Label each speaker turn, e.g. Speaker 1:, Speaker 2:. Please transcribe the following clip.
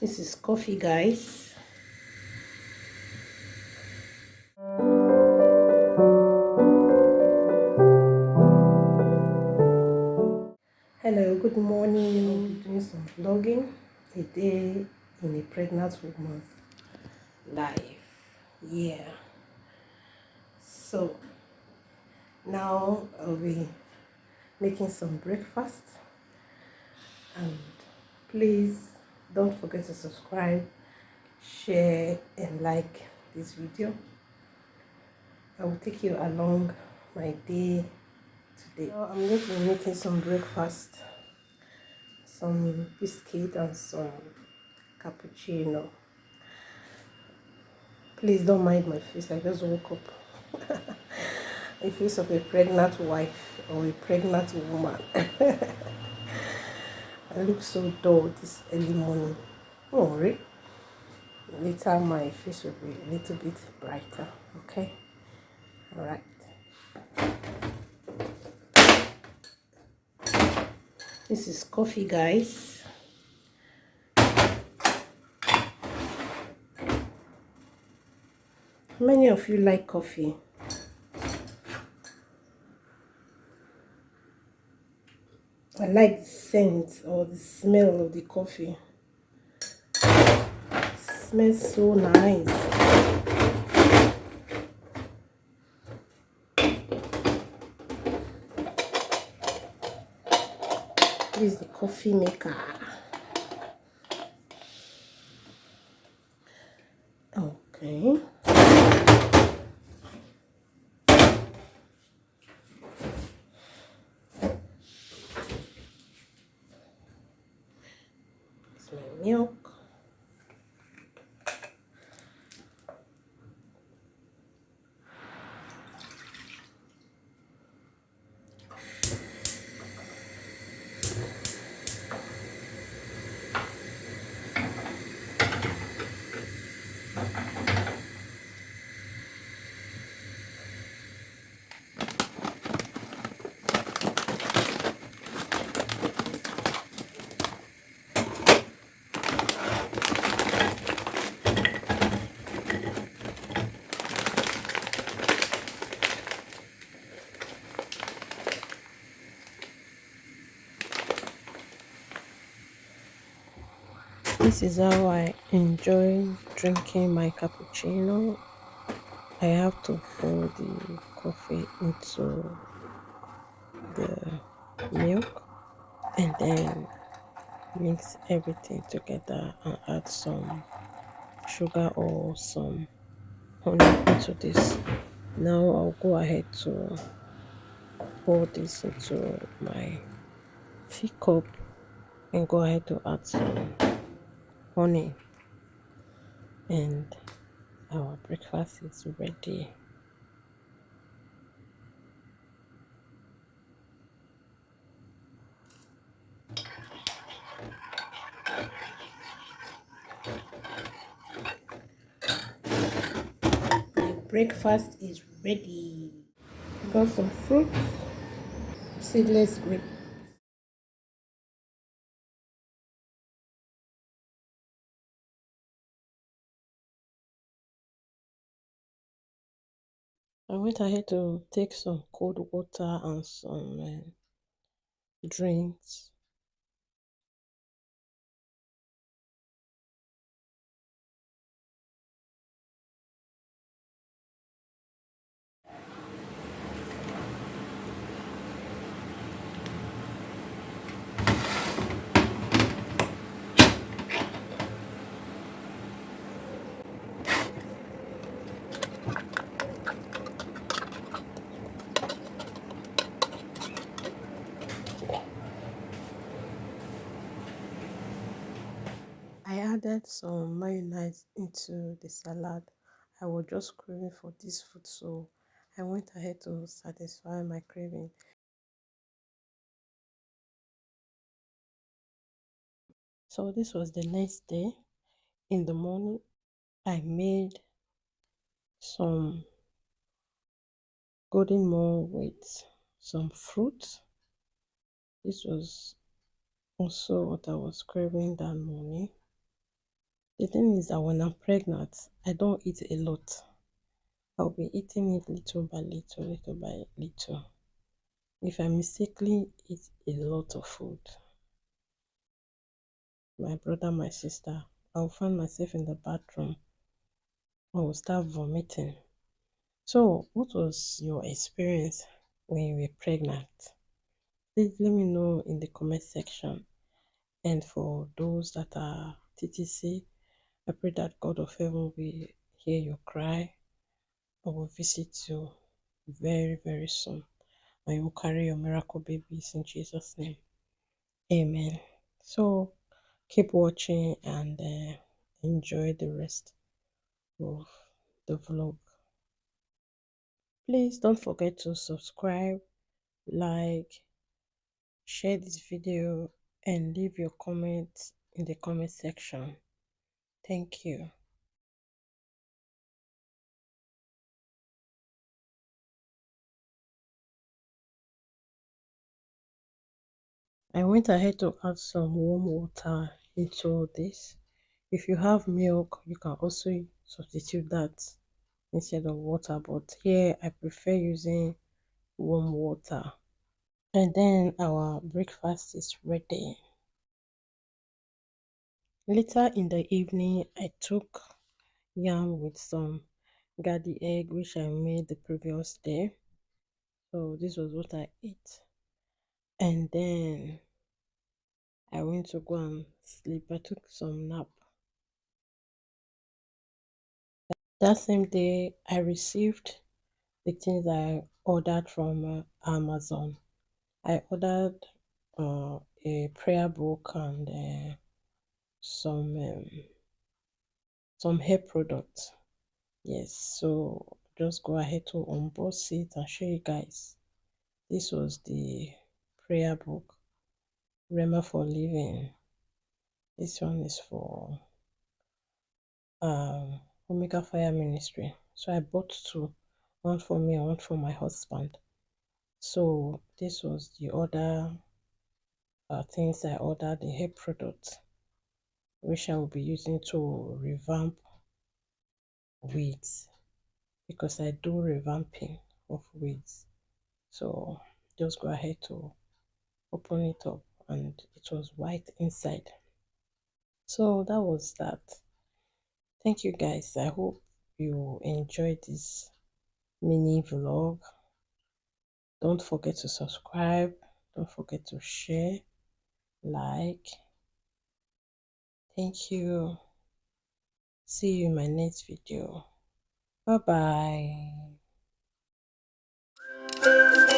Speaker 1: This is coffee, guys. Hello, good morning. I'll be doing some vlogging a day in a pregnant woman's life. Yeah. So now I'll be making some breakfast, and please don't forget to subscribe, share, and like this video. I will take you along my day today. So I'm going to be making some breakfast, some biscuit and some cappuccino. Please don't mind my face, I just woke up. The face of a pregnant wife or a pregnant woman. I look so dull this early morning. Don't worry, later my face will be a little bit brighter. Okay, all right. This is coffee, guys. Many of you like coffee. I like the scent or the smell of the coffee. It smells so nice. This is the coffee maker. Okay. It's my milk. This is how I enjoy drinking my cappuccino. I have to pour the coffee into the milk and then mix everything together and add some sugar or some honey into this. Now I'll go ahead to pour this into my tea cup and go ahead to add some honey, and our breakfast is ready. My breakfast is ready. Got some fruit, seedless grape. I went ahead to take some cold water and some drinks. I added some mayonnaise into the salad. I was just craving for this food, so I went ahead to satisfy my craving. So this was the next day. In the morning, I made some golden morn with some fruit. This was also what I was craving that morning. The thing is that when I'm pregnant, I don't eat a lot. I'll be eating it little by little, little by little. If I mistakenly eat a lot of food, my brother, my sister, I'll find myself in the bathroom. I will start vomiting. So, what was your experience when you were pregnant? Please let me know in the comment section. And for those that are TTC, I pray that God of heaven will hear your cry. I will visit you very, very soon. And you will carry your miracle babies in Jesus' name. Amen. So keep watching and enjoy the rest of the vlog. Please don't forget to subscribe, like, share this video, and leave your comments in the comment section. Thank you. I went ahead to add some warm water into this. If you have milk, you can also substitute that instead of water, but here I prefer using warm water. And then our breakfast is ready. Later in the evening, I took yam with some garden egg, which I made the previous day. So this was what I ate. And then I went to go and sleep. I took some nap. That same day, I received the things I ordered from Amazon. I ordered a prayer book and some um, some hair products. Yes, so just go ahead to unbox it and show you guys. This was the prayer book, Rema for Living. This one is for Omega Fire Ministry. So I bought two, one for me and one for my husband. So this was the other things I ordered, the hair products, which I will be using to revamp wigs because I do revamping of wigs. So just go ahead to open it up and it was white inside. So that was that. Thank you guys. I hope you enjoyed this mini vlog. Don't forget to subscribe. Don't forget to share, like. Thank you. See you in my next video. Bye bye.